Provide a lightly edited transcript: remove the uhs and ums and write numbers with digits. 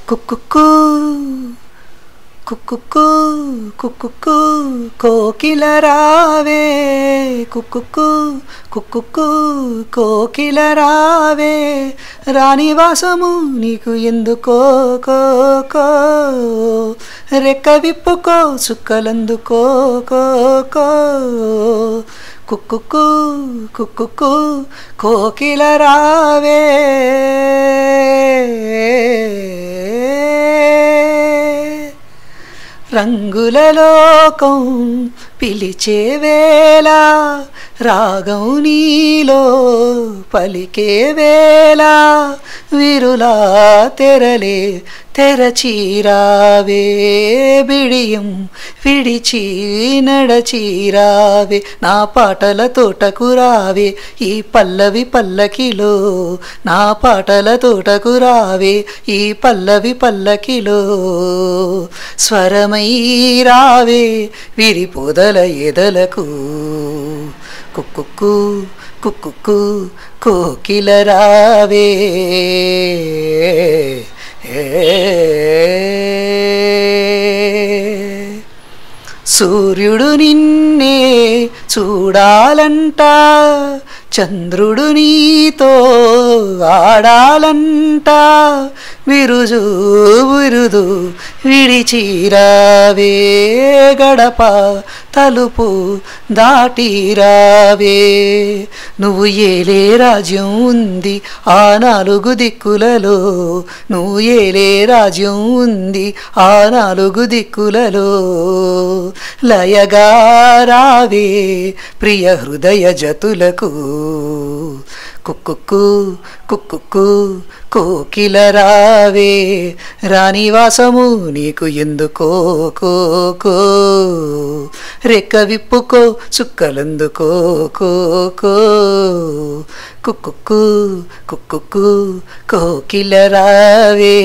కుక్కుకు కుక్కుకు కుక్కుకు కోకిల రావే కుక్కుకు కుక్కుకు కోకిల రావే రాణివాసము నీకు ఎందుకో కో కో రెక్క విప్పుకో చుక్కలందుకో కో కో కుక్కుకు కుక్కుకు కోకిల రావే రంగుల లోకం పిలిచే వేళ రాగం నీలో పలికే వేళ విరులా తెరలే తెరచీరావే బిడియం విడిచి నడచీరావే నా పాటల తోటకు రావే ఈ పల్లవి పల్లకిలో నా పాటల తోటకు రావే ఈ పల్లవి పల్లకిలో స్వరమై రావే విరిపోదల ఎదలకు కుక్కుకు కుక్కుకు కోకిల రావే సూర్యుడు నిన్నే చూడాలంట చంద్రుడు నీతో ఆడాలంట విరుజు విరుదు విడిచిరావే గడప తలుపు దాటిరావే నువ్వు ఏలే రాజ్యం ఉంది ఆ నాలుగు దిక్కులలో నువ్వు ఏలే రాజ్యం ఉంది ఆ నాలుగు దిక్కులలో లయగా రావే ప్రియ హృదయ జతులకు కుక్కుకు కుక్కుకు కోకిల రావే రాణివాసము నీకు ఎందుకో కో కో రెక్క విప్పుకో చుక్కలందుకో కో కో కుక్కుకు కుక్కుకు కోకిల రావే